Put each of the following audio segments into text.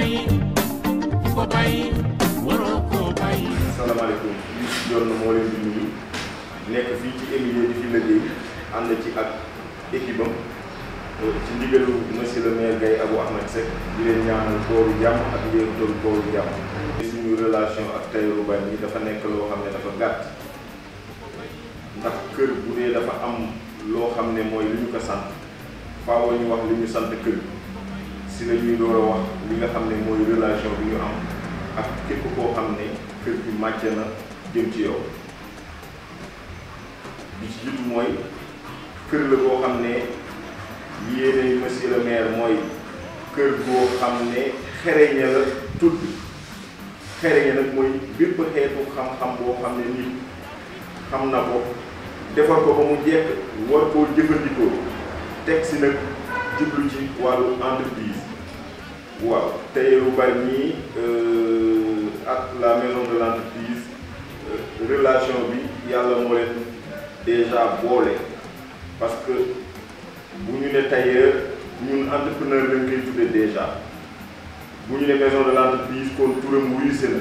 bàyyi ku ko bàyyi waroo koo bàyyi. asalaamaaleykum Youssou Dione moo leen di nuyu nekk fii ci Emilie di fi liggéey ànd ci ak équipe am ci ndigalu monsieur le maire Gaye Abou Ahmed Seck di leen ñaanal kooru jàmm ak njëriñu kooru jàmm. suñu relation ak Tahirou Bargny dafa nekk loo xam ne dafa gàtt ndax kër bu dee dafa am loo xam ne mooy li ñu ko sant faaw ñu wax li ñu sant kër si la ñuy door a wax li nga xam ne mooy relation bi ñu am ak képp koo xam ne kër gi màcc na jëm ci yow bi ci jiitu mooy kër la boo xam ne yéene monsieur le maire mooy kër goo xam ne xereñe la tudd xereñe nag mooy bépp xeetu xam-xam boo xam ne nit xam na ko defar ko ba mu jekk war koo jëfandikoo teg si nag jublu ci wàllu entreprise waaw Tahirou Bargny ak la maison de l'entreprise relation bi yàlla moo leen déjà boole parce que bu ñu ne tailleur ñun entrepreneur lañ koy tuddee déjà bu ñu ne maison de l'entreprise kon turam wuyu si na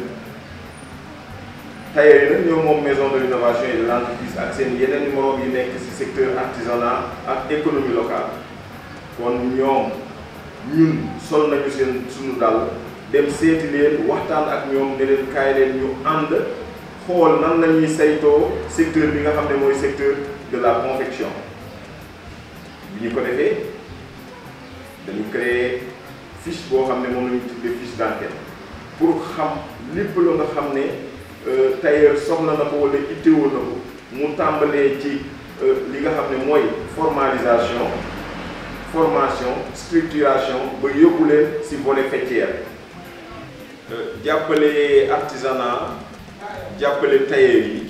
tailleur yi nag ñoo moom maison de l'innovation et de l'entreprise ak seen yeneen moroom yi nekk ci secteur artisanat ak économie locale kon ñoom ñun sol nañu seen suñu dal dem seeti leen waxtaan ak ñoom ne leen kaay leen ñu ànd xool nan la ñuy saytoo secteur bi nga xam ne mooy secteur de la confection bi ñu ko defee dañu créer fiche boo xam ne moom la ñu tuddee fiche d'enquête pour xam lépp lu nga xam ne tailleur soxla na ko wala ittewoo na ko mu tàmbalee ci li nga xam ne mooy formalisation structuration ba yóbbu leen ci volet faîtière jàppale artisanat jàppale tailleur yi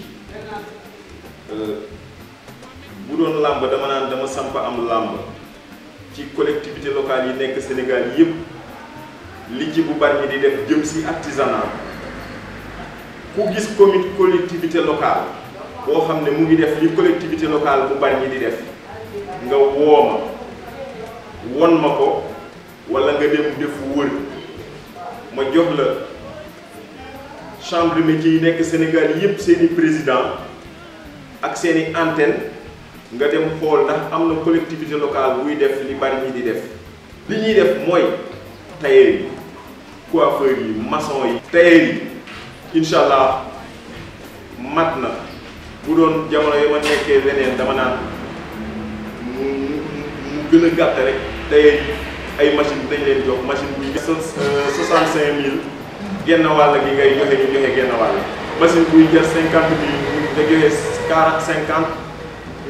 bu doon làmb dama naan dama samp am làmb ci collectivité locale yi nekk Sénégal yépp li ci bu Bargny di def jëm ci artisanat ku gis collectivité locale boo xam ne mu ngi def li collectivité locale bu Bargny di def nga wooma won ma ko walla nga dem def wër ma jox la chambre de métier yi nekk Sénégal yépp seeni président ak seeni antenne nga dem xool ndax am na collectivité locale buy def li Bargny di def li ñuy def mooy tailleur yi coiffeur yi maçon yi tailleur yi incha allah mat na bu doon jamono yi ma nekkee leneen dama naan mu gën a gàtt rek tailleur yi ay machine dañ leen jox machine buy 65000 genn wàll gi ngay joxe ñu joxe genn wàll machine buy jar 50000 nga joxe 50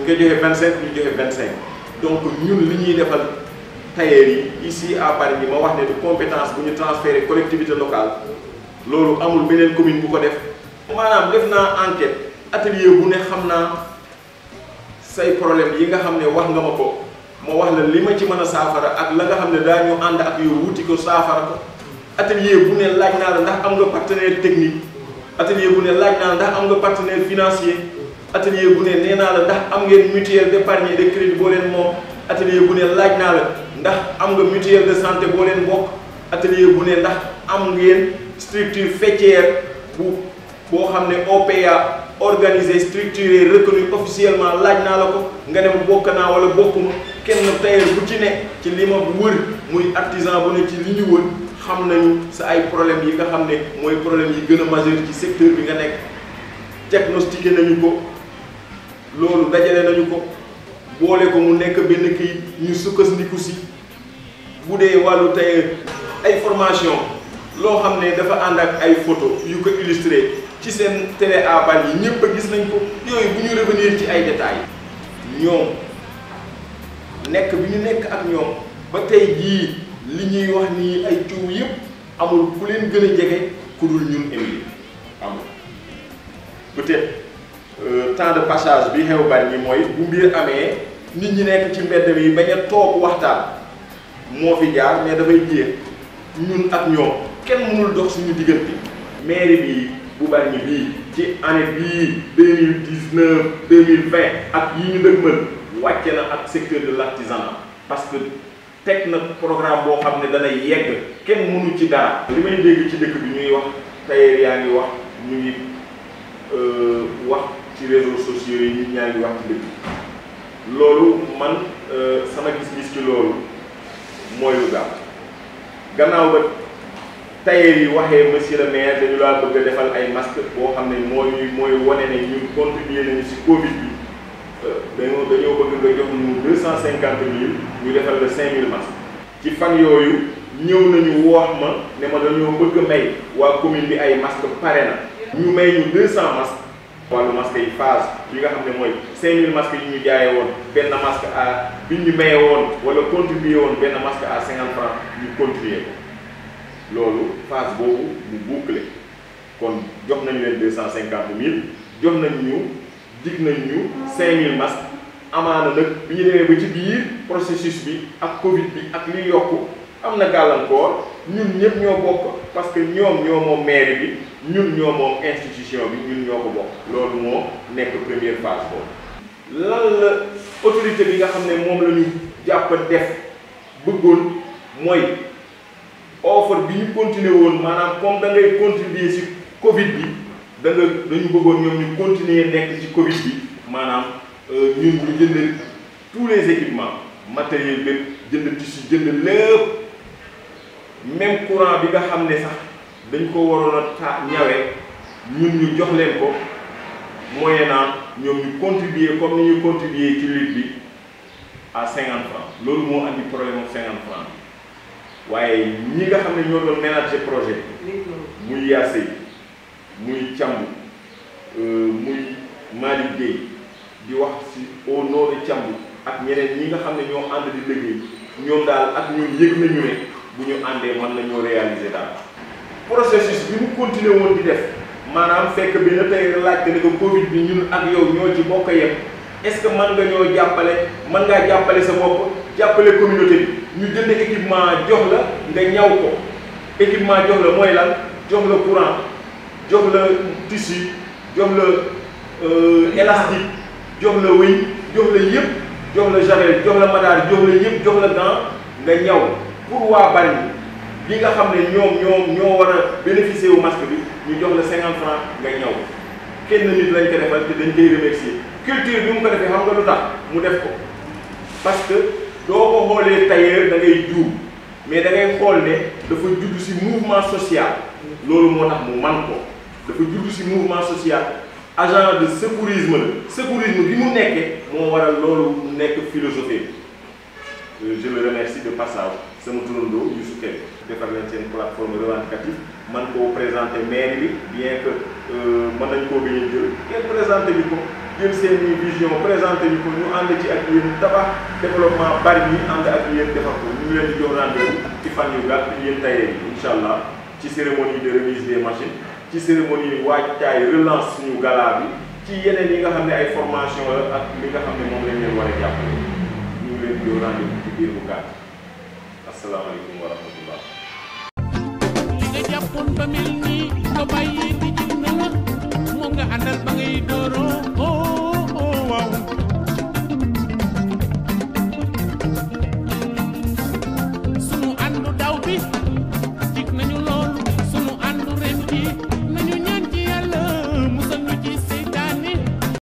nga joxe 25 ñu joxe 25 donc ñun li ñuy defal tailleur yi ici à Bargny ma wax ne de compétence bu ñu transféré collectivité locale loolu amul beneen commune bu ko def maanaam def naa enquête atelier bu ne xam naa say problème yi nga xam ne wax nga ma ko ma wax la li ma ci mën a saafara ak la nga xam ne daañu ànd ak yow wuti ko saafara ko atelier bu ne laaj naa la ndax am nga partenaire technique atelier bu ne laaj naa la ndax am nga partenaire financier atelier bu ne nee naa la ndax am ngeen mutuelle d'épargne et de crédit boo leen moom atelier bu ne laaj naa la ndax am nga mutuelle de santé boo leen bokk atelier bu ne ndax am ngeen structure faîtière boo xam ne OPA organisé structuré reconnu officiellement laaj naa la ko nga dem bokk naa wala bokkuma kenn tailleur bu ci ne ci li ma wër muy artisan bu ne ci li ñu wër xam nañu sa ay problème yi nga xam ne mooy problème yi gën a majeur ci secteur bi nga nekk diagnostiqué nañu ko loolu dajale nañu ko boole ko mu nekk benn kayit ñu sukkandiku si bu dee wàllu tailleur ay formation loo xam ne dafa ànd ak ay photo yu ko illustré ci seen télé à Bargny yi ñëpp a gis nañ ko yooyu bu ñu revenir ci ay détails ñoom nekk bi ñu nekk ak ñoom ba tey jii li ñuy wax nii ay coow yëpp amul ku leen gën a jege ku dul ñun Emilie amul peut-être temps de passage bi xew Bargny mooy bu mbir amee nit ñi nekk ci mbedd mi bañ a toog waxtaan moo fi jaar mais dafay jéem ñun ak ñoom kenn mënul dox suñu diggante mairie bi bu Bargny bii ci année bii 2019 2020 ak yi ñu dëgmal wàcce na ak secteur de l'artisanat parce que teg na programme boo xam ne dana yegg kenn mënu ci dara. li may dégg ci dëkk bi ñuy wax tailleur yaa ngi wax ñu ngi wax ci réseaux sociaux yi nit ñaa ngi wax ci dëkk bi loolu man sama gis-gis ci loolu mooy lu gannaaw ba tailleur yi waxee monsieur le maire dañu laa bëgg a defal ay masque boo xam ne mooy wane ne ñun contribuer nañu ci Covid bi dañoo bëgg nga jox ñu 250 000 ñu defal la 5 000 masques. ci fan yooyu ñëw nañu wax ma ne ma dañoo bëgg a may waa commune bi ay masques pare na ñu may ñu 200 masques. wàllu masque yi phase yi nga xam ne mooy 5000 masques yi ñu jaayee woon benn masque à bi ñu maye woon wala contribuer woon benn masque à 50 francs ñu contribuer ko loolu phase boobu mu bouclé kon jox nañu leen 250 000 jox nañ ñu dig nañ ñu 5000 masques amaana nag bi ñu demee ba ci biir processus bi ak Covid bi ak li yokku am na gàllankoor ñun ñëpp ñoo bokk parce que ñoom ñoo moom mairie bi ñun ñoo moom institution bi ñun ñoo ko bokk. loolu moo nekk première phase boobu. lan la autorité bi nga xam ne moom la ñu jàpp def bëggoon mooy offre bi ñu continuer woon maanaam comme da ngay contribuer ci Covid bi dañu bëggoon ñoom ñu continuer nekk ci Covid bi maanaam ñun ñu jënd tous les équipements matériel bépp jënd tissu jënd lépp. même courant bi nga xam ne sax dañ ko waroon a ñawee ñun ñu jox leen ko moyennant ñoom ñu contribuer comme ni ñu contribuer ci lutte bi à 50 francs loolu moo andi problème mu 50 francs waaye ñi nga xam ne ñoo doon ménager projet muy Yassé muy Thiamb muy Malick Gueye di wax ci au nom de Thiamb ak ñeneen ñi nga xam ne ñoo ànd di liggéey ñoom daal ak ñun yëg nañu ne. bu ñu àndee mën nañoo réaliser daal processus bi mu continuer woon di def maanaam fekk bi na tey laajte ne ko Covid bi ñun ak yow ñoo ci bokk yem est-ce que mën nga ñoo jàppale mën ngaa jàppale sa bopp jàppale communauté bi ñu jënd équipement jox la nga ñaw ko équipement jox la mooy lan jox la courant jox la tissu jox la élastique jox la wëñ jox la yëpp jox la javel jox la madaar jox la yëpp jox la gant nga ñaw. pour waa Bargny bi nga xam ne ñoo war a bénéficier wu masque bi ñu jox la 50 francs nga ñaw kenn nit lañ ko defal te dañ koy remercier culture bi mu ko defee xam nga lu tax mu def ko parce que doo ko xoolee tailleur da ngay juum mais da ngay xool ne dafa judd ci mouvement social loolu moo tax mu man ko dafa judd ci mouvement social agent de secourisme la secourisme bi mu nekkee moo waral loolu nekk philosophie je le remercie de passage sama turandoo Youssou Kébé defar leen seen plateforme revendicative man koo présenté maire bi bien que mën nañ koo bañ a jël kenn présenté ñu ko jël seen vision présenté ñu ko ñu ànd ci ak yéen tabax développement Bargny ànd ak yéen defar ko ñu ngi leen di jox rendez-vous ci fan yu gàtt yéen tailleur yi incha allah ci cérémonie de remise des machines ci cérémonie waajtaay relance suñu gala bi ci yeneen yi nga xam ne ay formation la ak li nga xam ne moom lañ leen war a jàppale ñu ngi leen di jox rendez-vous ci biir bu gàtt. asalaamaaleykum wa rahmatullah. li nga jàppoon ba mel nii nga bàyyi di ci na la moom nga àndal ba ngay dooroo waaw.